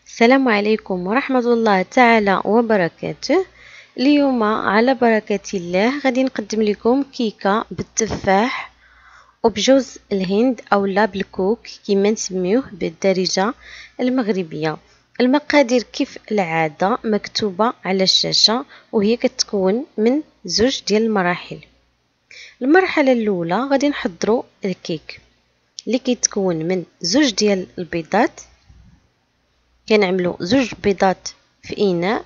السلام عليكم ورحمة الله تعالى وبركاته. اليوم على بركة الله غادي نقدم لكم كيكة بالتفاح وبجوز الهند أو لا بالكوك كما نسميوه بالدارجة المغربية. المقادير كيف العادة مكتوبة على الشاشة، وهي كتكون من زوج ديال المراحل. المرحلة الأولى غادي نحضروا الكيك اللي كيتكون من زوج ديال البيضات. كنعملو زوج بيضات في اناء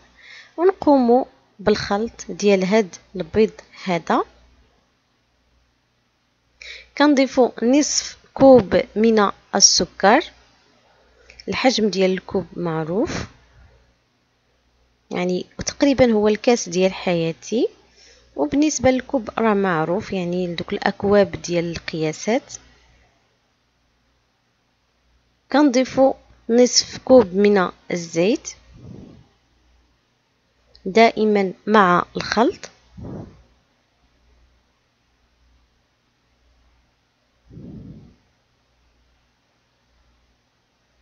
ونقوموا بالخلط ديال هاد البيض هذا. كنضيفوا نصف كوب من السكر، الحجم ديال الكوب معروف، يعني تقريبا هو الكاس ديال حياتي، وبالنسبه للكوب راه معروف، يعني دوك الاكواب ديال القياسات. كنضيفوا نصف كوب من الزيت دائما مع الخلط.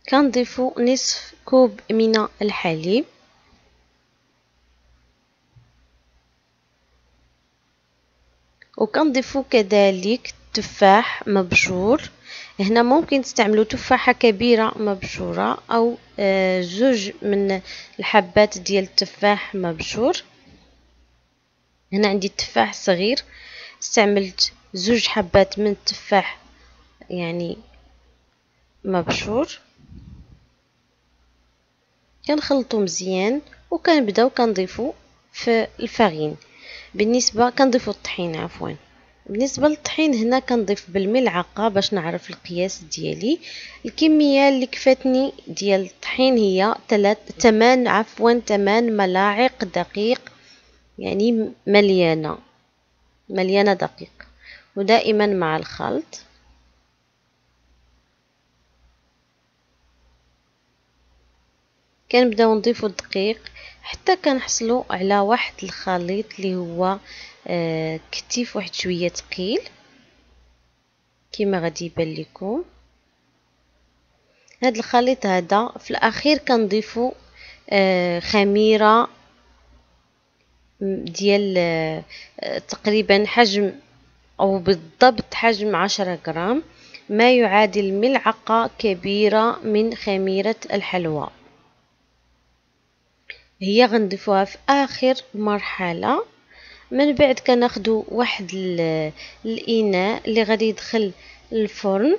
كنضيفوا نصف كوب من الحليب، وكنضيفوا كذلك تفاح مبشور. هنا ممكن تستعملوا تفاحة كبيرة مبشورة أو زوج من الحبات ديال التفاح مبشور. هنا عندي التفاح صغير، استعملت زوج حبات من التفاح يعني مبشور. كنخلطو مزيان وكنبداو كنضيفو في الفارين. بالنسبه كنضيفو الطحين عفوا. بالنسبه للطحين هنا كنضيف بالملعقه باش نعرف القياس ديالي. الكميه اللي كفاتني ديال الطحين هي 8 ملاعق دقيق، يعني مليانه دقيق، ودائما مع الخلط. كنبداو نضيفو الدقيق حتى كنحصلوا على واحد الخليط اللي هو كتيف واحد شويه ثقيل كما غادي يبان لكم. هاد الخليط هذا في الاخير كنضيفو خميره ديال تقريبا حجم او بالضبط حجم 10 غرام، ما يعادل ملعقه كبيره من خميره الحلوى. هي غنضيفوها في اخر مرحله. من بعد كناخدو واحد الاناء اللي غادي يدخل الفرن.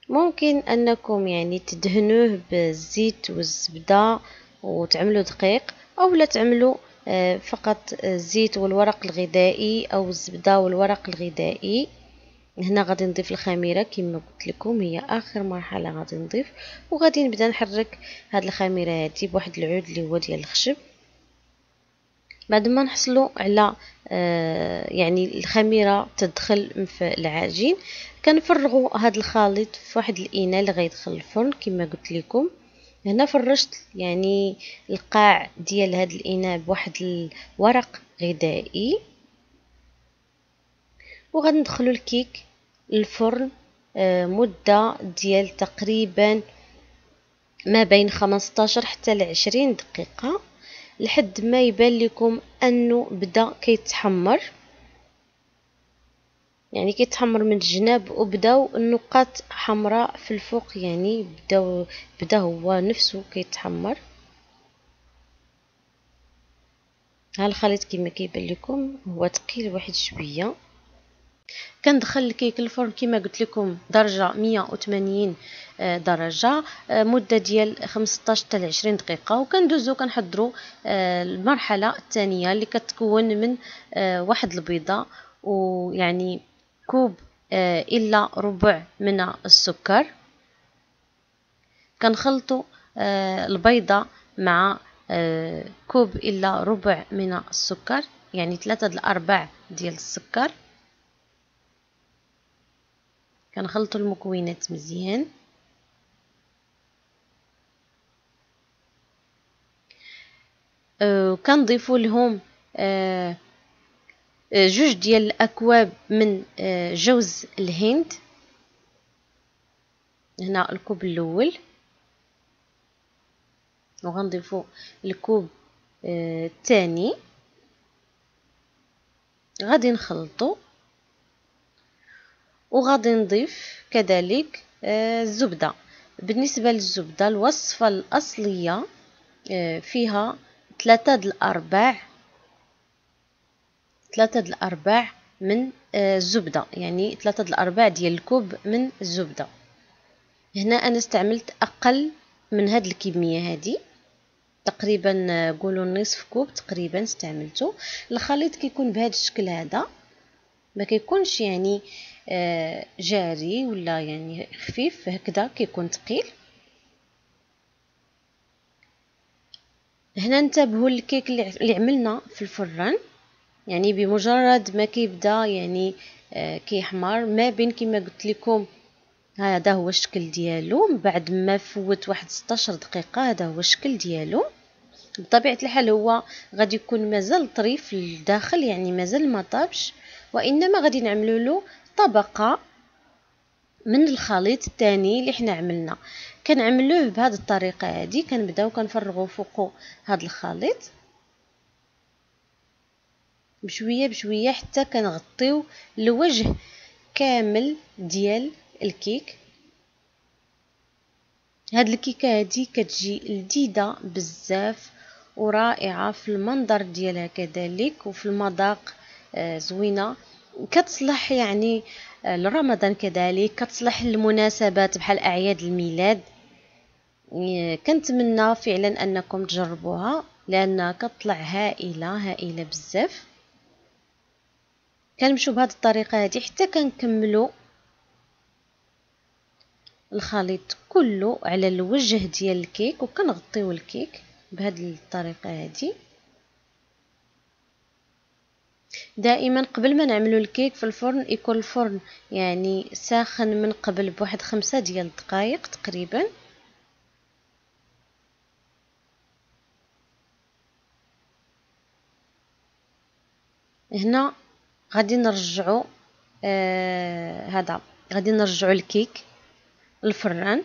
ممكن انكم يعني تدهنوه بالزيت والزبده وتعملوا دقيق، او لا تعملوا فقط الزيت والورق الغذائي او الزبده والورق الغذائي. هنا غادي نضيف الخميره كما قلت لكم، هي اخر مرحله غادي نضيف، وغادي نبدا نحرك هاد الخميره هادي بواحد العود اللي هو ديال الخشب. بعد ما نحصلوا على يعني الخميره تدخل في العجين، كنفرغوا هذا الخليط في واحد الاناء اللي غيدخل الفرن كما قلت لكم. هنا فرشت يعني القاع ديال هذا الاناء بواحد الورق غذائي، وغندخلوا الكيك للفرن مده ديال تقريبا ما بين 15 حتى ل 20 دقيقه، لحد ما يبان لكم انه بدا كيتحمر، يعني كيتحمر من الجناب وبداو النقاط حمراء في الفوق، يعني بدا هو نفسه كيتحمر. ها الخليط كما كيبان لكم هو ثقيل واحد شويه. كندخل الكيك الفرن كما قلت لكم درجه 180 درجه مده ديال 15 حتى 20 دقيقه، وكندوزو كنحضروا المرحله الثانيه اللي كتكون من واحد البيضه ويعني كوب الا ربع من السكر. كنخلطوا البيضه مع كوب الا ربع من السكر، يعني 3/4 ديال السكر. كنخلطوا المكونات مزيان. كنضيفوا لهم جوج ديال الاكواب من جوز الهند. هنا الكوب الاول وغنضيفو الكوب الثاني. غادي نخلطو، وغادي نضيف كذلك الزبدة. بالنسبة للزبدة الوصفة الأصلية فيها 3/4 من الزبدة، يعني 3/4 ديال الكوب من الزبدة. هنا أنا استعملت أقل من هاد الكمية هادي، تقريبا قولوا نصف كوب تقريبا استعملته. الخليط كيكون بهذا الشكل هذا، ما كيكونش يعني جاري ولا يعني خفيف، هكذا كيكون ثقيل. هنا انتبهوا الكيك اللي عملنا في الفران، يعني بمجرد ما كيبدا يعني كيحمر ما بين كما قلت لكم، هذا هو الشكل ديالو. بعد ما فوت واحد 16 دقيقة هذا هو الشكل ديالو. بطبيعة الحال هو غادي يكون مازال طريف للداخل، يعني مازال ما طابش، وإنما غادي نعملو له طبقة من الخليط الثاني اللي حنا عملنا. كنعملوه بهذه الطريقة هذه، كنبداو كنفرغوا فوقو هذا الخليط بشويه بشويه حتى كنغطيو الوجه كامل ديال الكيك. هاد الكيكه هادي كتجي لذيذه بزاف ورائعه في المنظر ديالها كذلك، وفي المذاق زوينه. كتصلح يعني لرمضان كذلك، كتصلح للمناسبات بحال اعياد الميلاد. كنتمنى فعلا انكم تجربوها لانها كطلع هائله هائله بزاف. كنمشيو بهذه الطريقه هذه حتى كنكملوا الخليط كله على الوجه ديال الكيك، وكنغطيو الكيك بهذه الطريقه هذه. دائما قبل ما نعملوا الكيك في الفرن يكون الفرن يعني ساخن من قبل بواحد 5 ديال الدقائق تقريبا. هنا غادي نرجعوا هذا غادي نرجعوا الكيك الفران.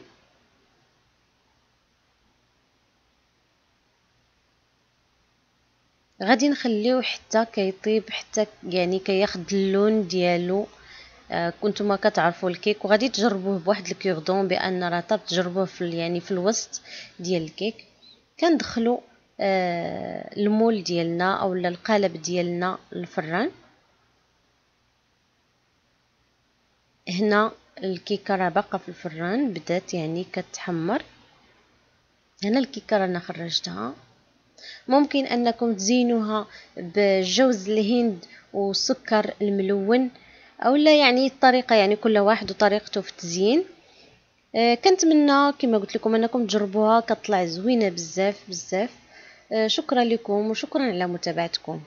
غادي نخليوه حتى كيطيب، حتى يعني كياخد اللون ديالو. كنتما كتعرفوا الكيك وغادي تجربوه بواحد الكيردون بان راه طاب، تجربوه في يعني في الوسط ديال الكيك. كندخلوا المول ديالنا اولا القالب ديالنا الفران. هنا الكيكه راه باقا في الفران، بدات يعني كتحمر. هنا الكيكه رانا خرجتها. ممكن انكم تزينوها بجوز الهند والسكر الملون، او لا يعني الطريقه يعني كل واحد وطريقته في التزيين. كنتمنى كما قلت لكم انكم تجربوها، كطلع زوينه بزاف بزاف. شكرا لكم وشكرا على متابعتكم.